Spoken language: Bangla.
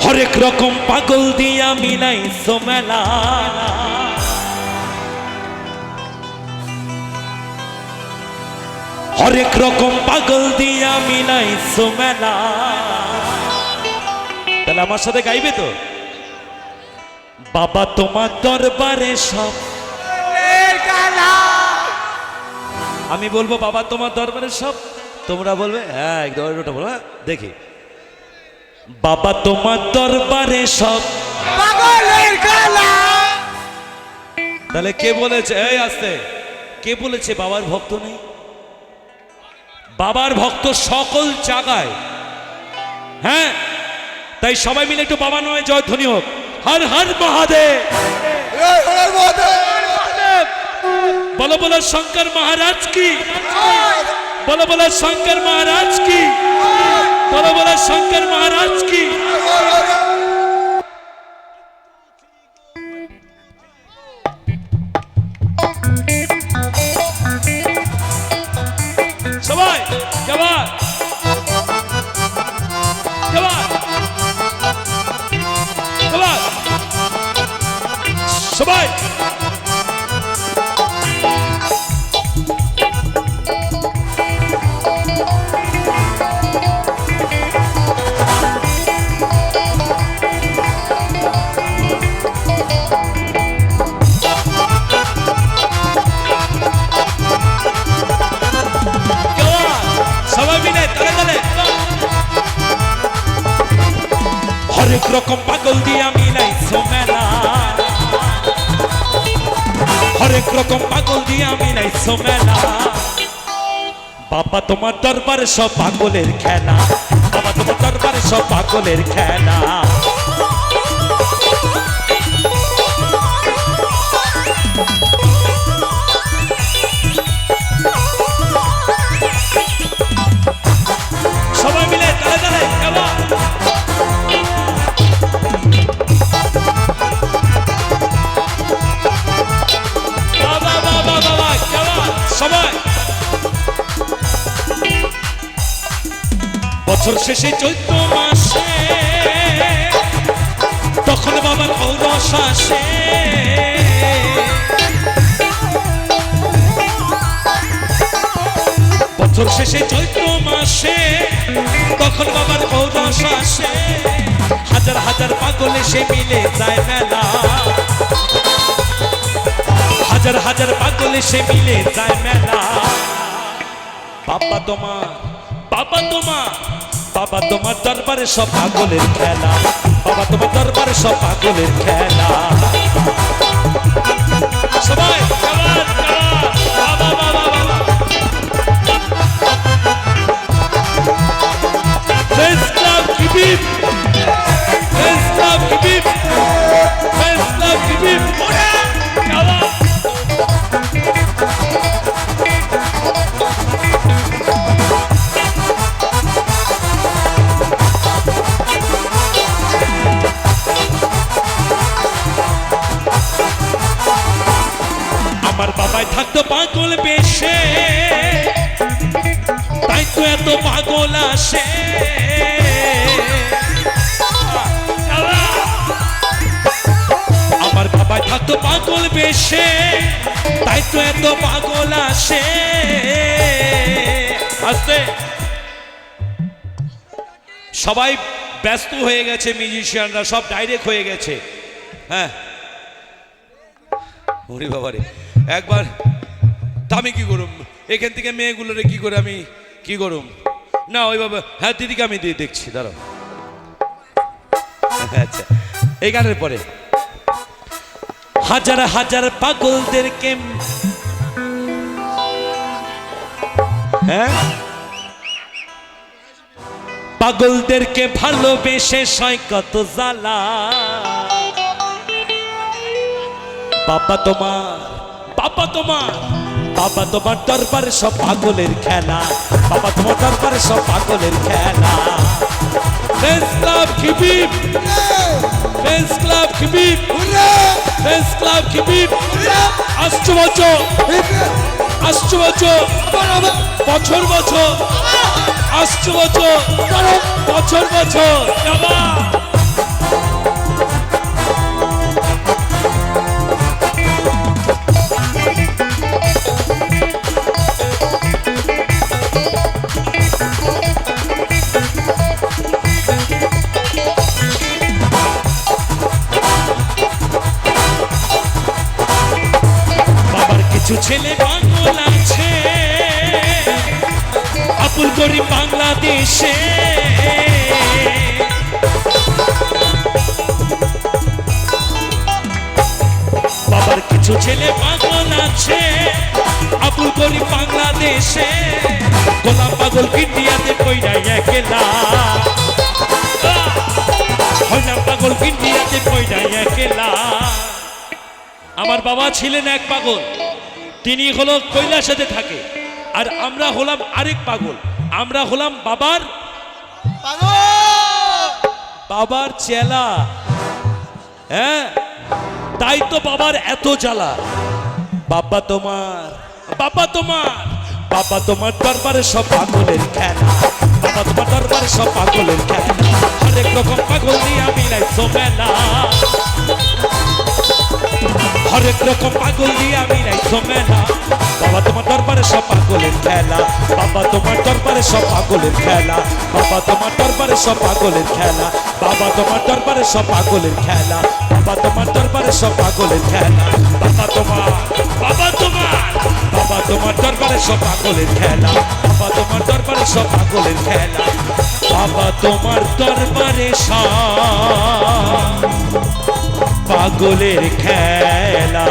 হরেক রকম পাগল দিয়া মিলাইছো মেলা, হরেক রকম পাগল দিয়া মিলাইছো মেলা। তাহলে আমার সাথে গাইবে তো? বাবা তোমার দরবারে সব, আমি বলবো বাবা তোমার দরবারে সব, তোমরা বলবে হ্যাঁ ওটা বলো, হ্যাঁ দেখি। বাবা তোমার দরবারে সব পাগলের খেলা। তাহলে কে বলেছে, এই আসতে, কে বলেছে বাবার ভক্ত নেই? বাবার ভক্ত সকল জায়গায়। হ্যাঁ, তাই সবাই মিলে একটু বাবা নয় জয় ধ্বনি হোক, হর হর মহাদেব। বলো বলো শঙ্কর মহারাজ কি, বলো বলো শঙ্কর মহারাজ কি, বলো বলো শঙ্কর মহারাজ কি। সবাই জবাব জবাব জবাব সবাই। হরেক রকম পাগল দিয়া মিলাইছো মেলা, হরেক রকম পাগল দিয়া মিলাইছো মেলা। বাবা তোমার দরবারে সব পাগলের খেলা, বাবা তোমার দরবারে সব পাগলের খেলা। সবাই মিলে তালে তালে কেমন সবাই। বছর শেষে চৈত্র মাসে তখন বাবার ঔরস আসে, বছর শেষে চৈত্র মাসে তখন বাবার ঔরস আসে। হাজার হাজার পাগল এসে মিলে যায় মেলা, হাজার হাজার পাগল এসে মিলে যায় মেলা। বাবা তোমার, বাবা তোমার, বাবা তোমার দরবারে সব পাগলের খেলা, বাবা তোমার দরবারে সব পাগলের খেলা। সবাই বাবা বাবা বাবা ফ্রেন্ডস ক্লাব কিবিব, ফ্রেন্ডস ক্লাব কিবিব, ফ্রেন্ডস ক্লাব কিবিব। আমার বাবাই থাকতো পাগল বেশে, তাই তো এত পাগল আসে। আমার বাবাই থাকতো পাগল বেশে, তাই তো এত পাগল আসে। আসতে সবাই ব্যস্ত হয়ে গেছে, মিউজিশিয়ানরা সব ডাইরেক্ট হয়ে গেছে। হ্যাঁ ওরে বাবারে, একবার আমি কি করুম এখান থেকে মেয়েগুলোরে, কি করে আমি কি করুম না ওই বাবা। হ্যাঁ দিদিকে আমি দিয়ে দেখছি, দাঁড়াও। আচ্ছা এই গানের পরে হাজার হাজার পাগলদেরকে, হ্যাঁ পাগলদেরকে ভালোবেসে সয় কত জ্বালা। বাবা তোমার, বাবা তোমার, বাবা তোমার দরবারে সব পাগলের খেলা, বাবা তোমার দরবারে সব পাগলের খেলা। ফ্রেন্ডস ক্লাব কিবিব, ফ্রেন্ডস ক্লাব কিবিব, ফ্রেন্ডস ক্লাব কিবিব। আসছো বছর, আসছো বছর, বছর বছর আসছো বছর, বছর বছর। কিছু ছেলে পাগল আছে আবুল করিম বাংলাদেশে, গোলাম পাগল ইন্ডিয়াতে কইরাই একলা, হইলাম পাগল ইন্ডিয়াতে কইরাই একলা। আমার বাবা ছিলেন এক পাগল, তিনি হলো কৈলাসেতে থাকে, আর আমরা হলাম আরেক পাগল, আমরা হলাম বাবার চেলা। হ্যাঁ, তাই তো বাবার এত জ্বালা। বাবা তোমার দরবারে সব পাগলের খেলা, বাবা তোমার দরবারে সব পাগলের খেলা, হরেক রকম পাগল নিয়ে আমি রাইছো মেলা, হরেক রকম পাগল দিয়ে আমি রাইছো মেলা। বাবা তোমার দরবারে সব পাগলের খেলা, বাবা তোমার দরবারে সব পাগলের খেলা, বাবা তোমার দরবারে সব পাগলের খেলা, বাবা তোমার দরবারে সব পাগলের খেলা, বাবা তোমার দরবারে সব পাগলের খেলা, বাবা তোমার দরবারে সব পাগলের খেলা, বাবা তোমার দরবারে সব পাগলের খেলা, বাবা তোমার দরবারে সব পাগলের খেলা।